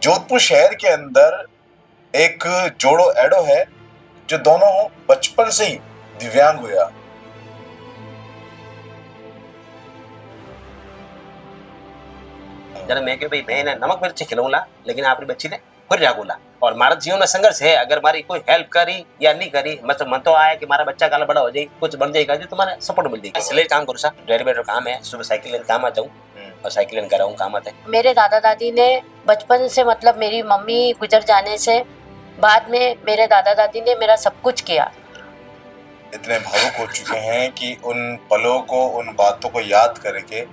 जोधपुर शहर के अंदर एक जोड़ो एडो है जो दोनों बचपन से ही दिव्यांग हुआ। जरा मैं क्यों भाई मैं नमक मिर्ची खिलाऊंगा लेकिन आपकी बच्ची ने फिर जागूला और मारा जीवन में संघर्ष है। अगर मारी कोई हेल्प करी या नहीं करी मतलब मन तो आया कि मारा बच्चा काला बड़ा हो जाए कुछ बन जाएगा जो तुम्हारा सपोर्ट मिल जाएगा। सिलाई काम करूँ सा ड्राइवर बेटर काम है, सुबह साइकिल लेने काम आ जाऊँ और साइकिल लेने कराऊँ काम आते हैं। मेरे दादा दादी ने बचपन से मतलब मेरी मम्मी गुजर जाने से बाद में मेरे दादा दादी ने मेरा सब कुछ किया। इतने भावुक हो चुके हैं कि उन पलों को उन बातों को याद करके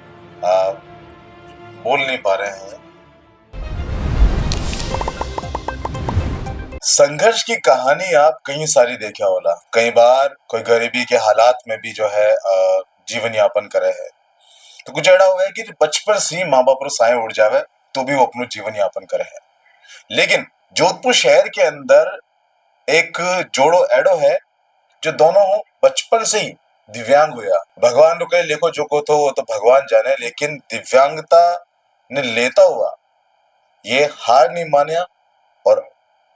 बोल नहीं पा रहे हैं। संघर्ष की कहानी आप कई सारी देखे होला। कई बार कोई गरीबी के हालात में भी जो है जीवन यापन करे है। तो कुछ ऐसा हुआ है कि बचपन से ही माँ बाप रो साए उड़ जावे तो भी वो अपनो जीवन यापन करे है। लेकिन जोधपुर शहर के अंदर एक जोड़ो एडो है जो दोनों बचपन से ही दिव्यांग हुआ। भगवान रो कहे लेखो जो को तो वो तो भगवान जाने, लेकिन दिव्यांगता ने लेता हुआ ये हार नहीं मानिया और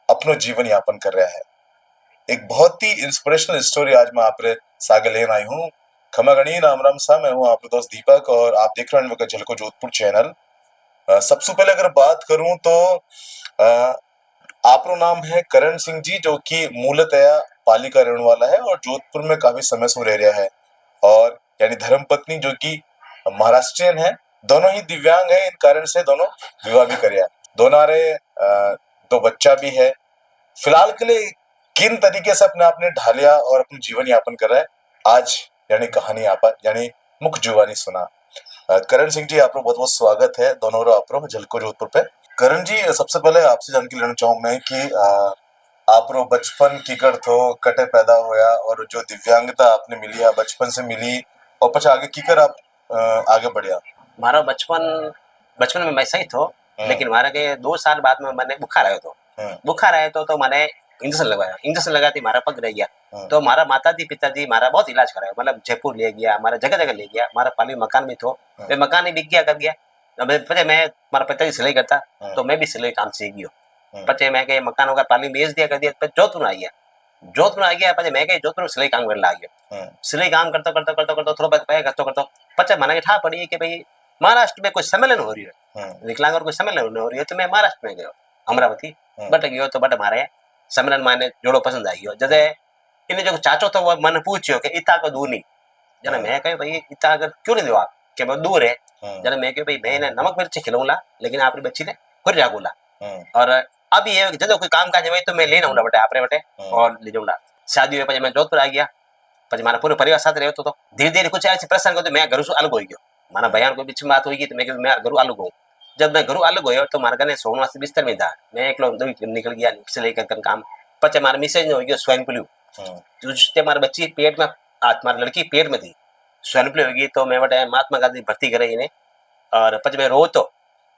अपनो जीवन यापन कर रहा है। एक बहुत ही इंस्पिरेशनल स्टोरी आज मैं आपरे सागे लेन आई हूँ। खमा गणी राम राम सा, मैं हूँ आपका दोस्त दीपक और आप देख रहे हैं झलको जोधपुर चैनल। सबसे पहले अगर बात करूं तो आपरो नाम है करण सिंह जी, जो कि मूलतया पाली का रहने वाला है और जोधपुर में काफी समय से रह रहा है। और यानी धर्मपत्नी जो कि महाराष्ट्रियन है, दोनों ही दिव्यांग है। इन कारण से दोनों विवाह भी करे। दोनों रे दो बच्चा भी है। फिलहाल के लिए किन तरीके से अपने आपने ढालिया और अपना जीवन यापन कर रहा है, आज यानी कहानी आप यानी मुख जुबानी सुना। करण सिंह जी, आपका बहुत बहुत स्वागत है दोनों आपरो झलको जोधपुर पे। करण जी, सबसे पहले आपसे जानकारी लेना चाहूँ मैं कि आपरो बचपन की कर थो कटे पैदा होया और जो दिव्यांगता आपने मिली है बचपन से मिली और पछा आगे की कर आप आगे बढ़िया। मारा बचपन में मैं सही थो, लेकिन मारा के 2 साल बाद में मैंने बुखार आयो तो बुखार आया तो मैंने इंजेक्शन लगवाया। इंजेक्शन लगाती मारा पग रह गया। तो मारा माता जी पिताजी मारा बहुत इलाज कराया, मतलब जयपुर ले गया, मारा जगह जगह ले गया। मारा पाली मकान भी थो, वे मकान ही बिक गया कर गया। अब पचे मैं मारा पिताजी सिलाई करता तो मैं भी सिलाई काम सीख गयो। पचे मैं के मकान होगा पाली बेच दिया कर दिया। जोधपुर आ गया, पचे मैं के जोधपुर सिलाई काम करने लग गया। सिलाई काम करता करता करता करता थोड़ा बहुत पाया करता पचे मना के ठा पड़ी कि भाई महाराष्ट्र में कोई सम्मेलन हो रही है, विकलांग और कोई सम्मेलन हो रही है। तो मैं महाराष्ट्र में गयो, अमरावती बट गयो तो बट मारे सम्मेलन माने जोड़ो पसंद आ गयो। जदे इन्हें जो चाचो तो वो मन पूछियो कि इता को दूर नहीं। जने मैं कहे भाई इता अगर क्यों नहीं दो कि बहुत दूर है। जने मैं कहे भाई मैं नमक मिर्ची खिलाऊंगा लेकिन आपकी बच्ची ने फिर जागूला और अब ये जब कोई काम काज है तो मैं लेना हूँ बटे आपरे बटे और ले जाऊंगा। शादी हुई मैं जोधपुर आ गया, પછી મારા પૂરો પરિવાર સાથે રહેતો હતો। धीरे धीरे कुछ ऐसे प्रसंग हो तो मैं घर से अलग हो गया। माना बयान कोई बीच में बात हुई तो मैं मैं घर अलग हूँ। जब मैं घर अलग हो तो मारा गने सोने वास्ते बिस्तर में था, मैं एक लोग निकल गया से लेकर काम। पचे मारा मिसेज हो गया स्वाइन फ्लू। तो मारी बच्ची पेट में मारी लड़की पेट में थी, स्वाइन फ्लू होगी। तो मैं बटे महात्मा गांधी भर्ती करे इन्हें और पच मैं रो तो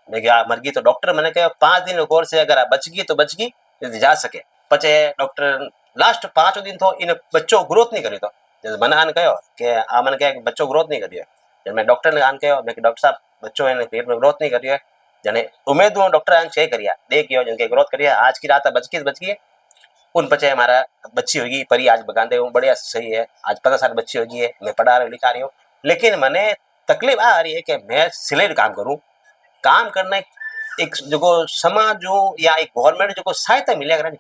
मैं क्या मर गई। तो डॉक्टर मैंने कहा 5 दिन कोर्स है, अगर आप बच गई तो बच गई जा सके। पचे डॉक्टर लास्ट 5 दिन तो इन बच्चों ग्रोथ नहीं करे। तो जैसे मैंने आन कहो कि आ मैंने कहा कि बच्चों ग्रोथ नहीं करिए। जब मैं डॉक्टर ने आन कहो मैं डॉक्टर साहब बच्चों ने पेट में ग्रोथ नहीं करिए। जने उम्मीद हूँ डॉक्टर आन चेक करिया देखियो जिनके ग्रोथ करिए। आज की रात बच गई उन पचे हमारा बच्ची होगी परी आज बगाते हूँ बढ़िया सही है। आज 15 साल बच्ची होगी है, मैं पढ़ा रहा लिखा रही हूँ। लेकिन मैंने तकलीफ आ रही है कि मैं सिलाई काम करूँ, काम करना एक जो समाज हो या एक गवर्नमेंट जो सहायता मिले अगर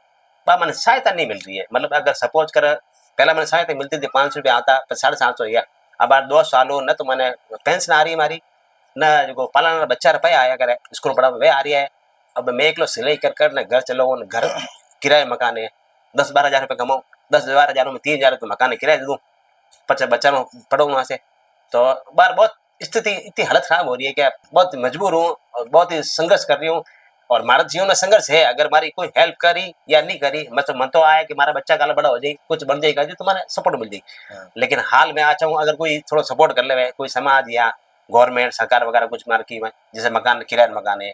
मैंने सहायता नहीं मिल रही है। मतलब अगर सपोज कर पहला मैंने सहायता मिलती थी 500 रुपया आता 750 गया। अब बार 2 सालों न तो मैंने पेंशन आ रही मारी न जो पालाना बच्चा रुपया आया करे स्कूल पढ़ा वे आ रही है। अब मैं एक सिलाई कर कर न घर चलो न घर किराए मकान है 10-12 हज़ार रुपये कमाऊँ। 10-12 हज़ार में 3 हज़ार तो मकान किराए दे दूँ, पचा बच्चा में पढ़ो वहाँ से। तो बार बहुत स्थिति इतनी हालत खराब हो रही है कि बहुत मजबूर हूँ और बहुत ही संघर्ष कर रही हूँ और मारा जीवन में संघर्ष है। अगर मारी कोई हेल्प करी या नहीं करी मतलब मन तो आया कि मारा बच्चा काला बड़ा हो जाए कुछ बन जाएगा जो तुम्हारे सपोर्ट मिल जाएगी। लेकिन हाल में अच्छा हूँ अगर कोई थोड़ा सपोर्ट कर ले कोई समाज या गवर्नमेंट सरकार वगैरह कुछ मार की जैसे मकान किराए मकान है,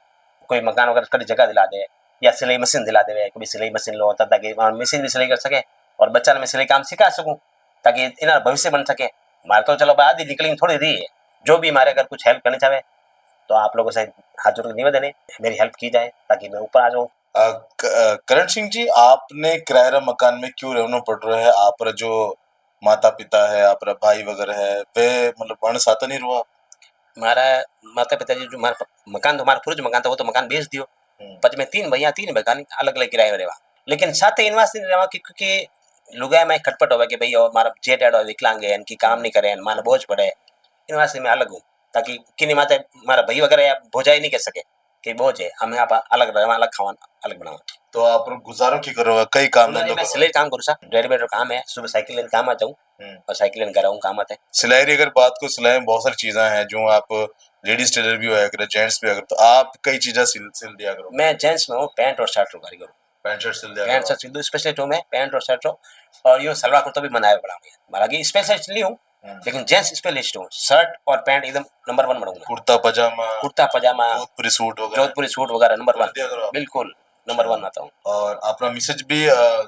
कोई मकान वगैरह कड़ी जगह दिला दे या सिलाई मशीन दिला दे, कोई सिलाई मशीन लो ताकि मशीन भी सिलाई कर सके और बच्चा ने मैं सिलाई काम सिखा सकूँ ताकि इन्हें भविष्य बन सके। मारे तो चलो आदि निकलिंग थोड़ी रही है। जो भी हमारे अगर कुछ हेल्प करनी चाहे तो आप लोगों से हाथ जोड़ के निवेदन है मेरी हेल्प की जाए ताकि मैं ऊपर आ जाऊँ। करण सिंह जी, आपने किराया मकान में क्यों रहना पड़ रहा है? आप जो माता पिता है, आप भाई वगैरह है, वे मतलब वर्ण साथ नहीं रुआ? हमारा माता पिताजी जो हमारा मकान तो हमारा पूरा मकान था वो तो मकान बेच दियो। पच में 3 भैया 3 मकान अलग अलग किराए में रहा, लेकिन साथ ही निवास नहीं रहा क्योंकि लुगाई में खटपट हो कि भाई और हमारा जेठ एडो विकलांग है, इनकी काम नहीं करे, माना बोझ पड़े, निवास में अलग हूँ ताकि किन्हीं माता हमारा भाई वगैरह भोजाई नहीं कर सके कि बोझ है, हमें आप अलग रहा, अलग खावा, अलग बनावा। तो आप गुजारो की करो? कई काम धंधों मैं करो? सिलाई काम करूँ सा, रेडीमेड काम है, सुबह साइकिल लेने काम आता हूँ और साइकिल लेने कर रहा हूँ काम आते हैं। सिलाई की अगर बात को, सिलाई में बहुत सारी चीजें हैं जो आप लेडीज टेलर भी होया करे, जेंट्स भी अगर, तो आप कई चीजें सिल दिया करो? मैं जेंट्स में हूँ, पैंट और शर्ट कारीगर हूँ। पैंट शर्ट सिल दिया पैंट करो? शर्ट सिल दूँ, स्पेशलिस्ट हूँ मैं पैंट और शर्ट हो, और यूँ सलवार कुर्ता भी बनाया बड़ा मैं, हालांकि स्पेशलिस्ट नहीं हूँ लेकिन जेंट्स स्पेशलिस्ट हूँ। शर्ट और पैंट एकदम नंबर 1 बनाऊंगा। कुर्ता पजामा, जोधपुरी सूट वगैरह नंबर 1 दिया करो आप? बिल्कुल नंबर 1 आता हूँ। और अपना मैसेज भी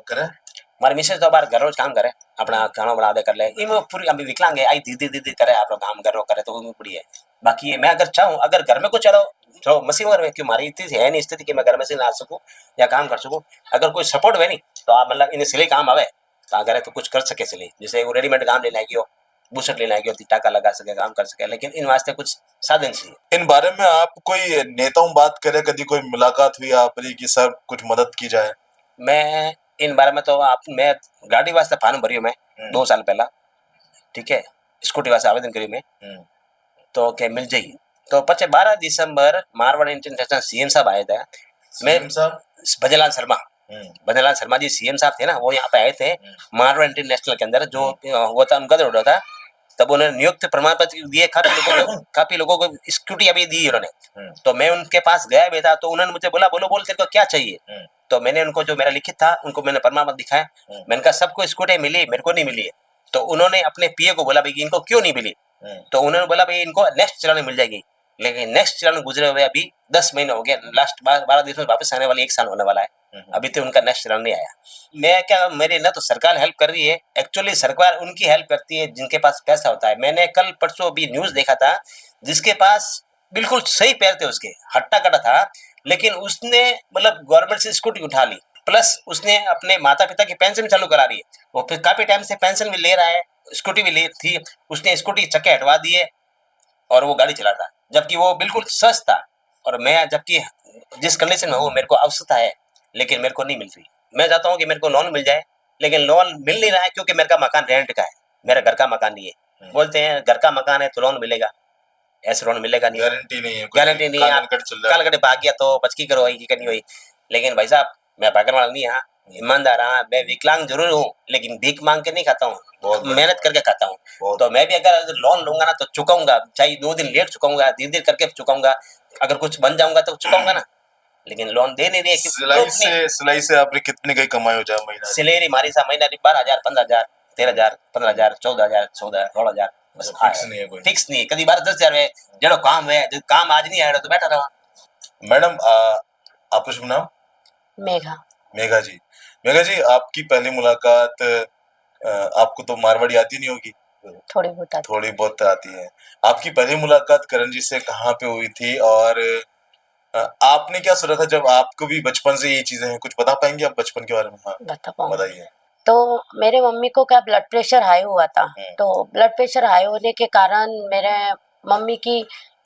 करे? हमारे मिसेज तो बार घर रोज काम करे, अपना खाना बना दे कर ले, इमो पूरी अभी विकलांग है, आई दीदी दीदी करे आप लोग काम करो करे तो वो पड़ी है। बाकी मैं अगर चाहूँ, अगर घर में कुछ चलो तो मशीन वगैरह में, क्यों हमारी इतनी है नहीं स्थिति कि मैं घर में से ला सकूँ या काम कर सकूँ, अगर कोई सपोर्ट हुए नहीं तो आप मतलब इन्हें सिलाई काम आवे तो अगर तो कुछ कर सके सिलाई, जैसे वो रेडीमेड काम लेने आएगी हो, बुशर्ट लेने आएगी हो, टाका लगा सके, काम कर सके, लेकिन इन वास्ते कुछ साधन चाहिए। इन बारे में आप कोई नेताओं बात करे, कभी कोई मुलाकात हुई आपकी कि सर कुछ मदद की जाए? मैं इन बारे में तो आप, मैं गाड़ी वास्ते फार्म भरी हूँ मैं 2 साल पहला, ठीक है, स्कूटी वास्ते आवेदन करी मैं, तो क्या मिल जाएगी। तो 12 दिसंबर मारवाड़ इंटरनेशनल सीएम साहब आए थे, मैं भजनलाल शर्मा, भजनलाल शर्मा जी सीएम साहब थे ना, वो यहाँ पे आए थे मारवाड़ इंटरनेशनल के अंदर, जो वो था उनका रोड था, तब उन्होंने नियुक्त प्रमाण पत्र दिए, काफी लोगों को स्कूटी अभी दी उन्होंने। तो मैं उनके पास गया भी था, तो उन्होंने मुझे बोला बोलो बोल तेरे को क्या चाहिए, तो मैंने उनको जो मेरा लिखित था उनको मैंने प्रमाण पत्र दिखाया, मैंने कहा सबको स्कूटी मिली, मेरे को नहीं मिली है। तो उन्होंने अपने पीए को बोला भाई इनको क्यों नहीं मिली, तो उन्होंने बोला भाई इनको नेक्स्ट चरण में मिल जाएगी, लेकिन नेक्स्ट चरण गुजरे हुए अभी 10 महीने हो गए, लास्ट 12 दिवस में वापस आने वाले 1 साल होने वाला है, अभी तो उनका नेक्स्ट चरण नहीं आया। मैं क्या, मेरी ना तो सरकार हेल्प कर रही है, एक्चुअली सरकार उनकी हेल्प करती है जिनके पास पैसा होता है। मैंने कल परसों अभी न्यूज देखा था, जिसके पास बिल्कुल सही पैर थे, उसके हट्टा कटा था, लेकिन उसने मतलब गवर्नमेंट से स्कूटी उठा ली, प्लस उसने अपने माता पिता की पेंशन चालू करा रही है, वो फिर काफी टाइम से पेंशन भी ले रहा है, स्कूटी भी ली थी, उसने स्कूटी चक्के हटवा दिए और वो गाड़ी चला था, जबकि वो बिल्कुल सच था। और मैं जबकि जिस कंडीशन में हूँ, मेरे को आवश्यकता है लेकिन मेरे को नहीं मिल रही। मैं चाहता हूँ कि मेरे को लोन मिल जाए, लेकिन लोन मिल नहीं रहा है क्योंकि मेरे का मकान रेंट का है, मेरा घर का मकान नहीं है। बोलते हैं घर का मकान है तो लोन मिलेगा, ऐसे लोन मिलेगा नहीं, गारंटी नहीं है, गारंटी नहीं है। कल कटे भाग गया तो बचकी करवाई की करनी हुई, लेकिन भाई साहब मैं भागने वाला नहीं, हाँ ईमानदार, हाँ मैं विकलांग जरूर हूँ लेकिन भीख मांग के नहीं खाता हूँ, मेहनत करके खाता हूँ। तो मैं भी अगर लोन लूंगा ना तो चुकाऊंगा, चाहे 2 दिन लेट चुकाऊंगा, धीरे करके चुकाऊंगा, अगर कुछ बन जाऊंगा तो चुकाऊंगा ना, लेकिन लोन दे नहीं रही। सिलाई से आपने कितनी कई कमाई हो जाए महीना? सिलेरी मारी सा महीना 12,000 15,000 13,000 15,000 14,000 16,000 बस, फिक्स नहीं है कोई? फिक्स नहीं, कभी 12-10,000 है जो काम है, जो काम आज नहीं आया तो बैठा रहा। मैडम आपका शुभ नाम? मेघा। मेघा जी, मेघा जी, आपकी पहली मुलाकात, आपको तो मारवाड़ी आती नहीं होगी? थोड़ी बहुत आती है। आपकी पहली मुलाकात करण जी से कहाँ पे हुई थी, और आपने क्या सोचा था जब आपको भी बचपन से ये चीजें हैं? कुछ बता पाएंगे आप बचपन के बारे में? हाँ बता पाऊंगी। बताइए। तो मेरे मम्मी को क्या ब्लड प्रेशर हाई हुआ था, तो ब्लड प्रेशर हाई होने के कारण मेरे मम्मी की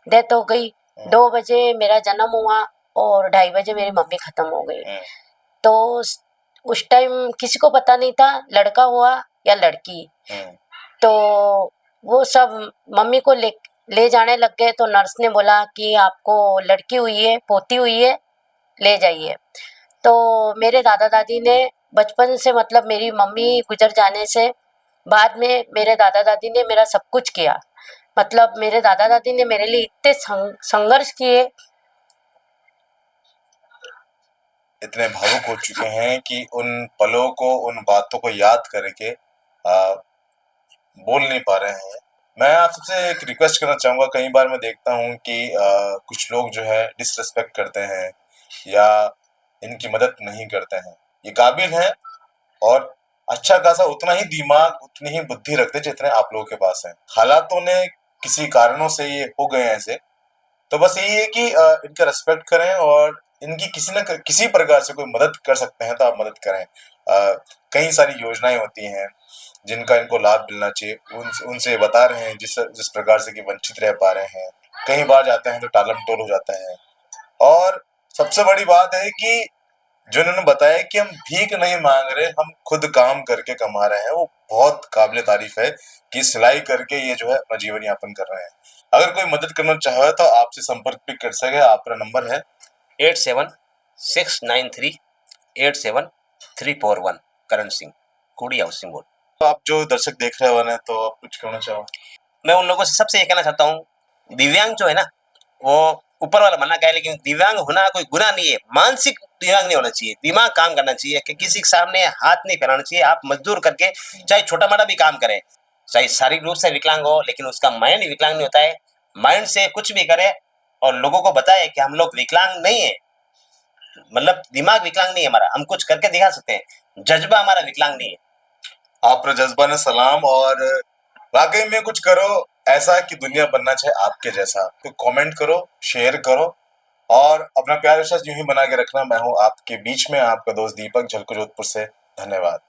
डेथ हो गई। 2 बजे मेरा जन्म हुआ और 2:30 बजे मेरी मम्मी खत्म हो गई। तो उस टाइम किसी को पता नहीं था लड़का हुआ या लड़की। तो वो सब मम्मी को ले जाने लग गए, तो नर्स ने बोला कि आपको लड़की हुई है, पोती हुई है, ले जाइए। तो मेरे दादा दादी ने बचपन से मतलब मेरी मम्मी गुजर जाने से बाद में मेरे दादा दादी ने मेरा सब कुछ किया, मतलब मेरे दादा दादी ने मेरे लिए इतने संघर्ष किए। इतने भावुक हो चुके हैं कि उन पलों को, उन बातों को याद करके बोल नहीं पा रहे हैं। मैं आपसे एक रिक्वेस्ट करना चाहूंगा, कई बार मैं देखता हूँ कि कुछ लोग जो है डिसरिस्पेक्ट करते हैं या इनकी मदद नहीं करते हैं। ये काबिल है और अच्छा खासा उतना ही दिमाग, उतनी ही बुद्धि रखते जितने आप लोगों के पास है। हालातों ने किसी कारणों से ये हो गए ऐसे, तो बस यही है कि इनका रेस्पेक्ट करें और इनकी किसी न किसी प्रकार से कोई मदद कर सकते हैं तो आप मदद करें। कई सारी योजनाएं होती हैं जिनका इनको लाभ मिलना चाहिए, उनसे बता रहे हैं जिस जिस प्रकार से कि वंचित रह पा रहे हैं। कई बार जाते हैं तो टालम-टोल हो जाता है। और सबसे बड़ी बात है कि जो इन्होंने बताया कि हम भीख नहीं मांग रहे, हम खुद काम करके कमा रहे हैं, वो बहुत काबिले तारीफ है कि सिलाई करके ये जो है अपना जीवन यापन कर रहे हैं। अगर कोई मदद करना चाहे तो आपसे संपर्क भी कर सके। आपका नंबर है 8769387341। करण सिंह, कुड़ी हाउसिंग बोर्ड। तो आप जो दर्शक देख रहे हो ना, तो आप कुछ कहना चाहो? मैं उन लोगों से सबसे ये कहना चाहता हूँ, दिव्यांग जो है ना, वो ऊपर वाला मना गया, लेकिन दिव्यांग होना कोई गुनाह नहीं है। मानसिक दिव्यांग नहीं होना चाहिए, दिमाग काम करना चाहिए कि किसी के सामने हाथ नहीं फैलाना चाहिए। आप मजदूर करके चाहे छोटा मोटा भी काम करें, चाहे शारीरिक रूप से विकलांग हो, लेकिन उसका माइंड विकलांग नहीं होता है। माइंड से कुछ भी करे और लोगों को बताए कि हम लोग विकलांग नहीं है, मतलब दिमाग विकलांग नहीं है हमारा, हम कुछ करके दिखा सकते हैं। जज्बा हमारा विकलांग नहीं है। आप पर जज्बा ने सलाम। और वाकई में कुछ करो ऐसा कि दुनिया बनना चाहे आपके जैसा। तो कमेंट करो, शेयर करो और अपना प्यार विश्वास यूं ही बना के रखना। मैं हूं आपके बीच में आपका दोस्त दीपक, झलको जोधपुर से। धन्यवाद।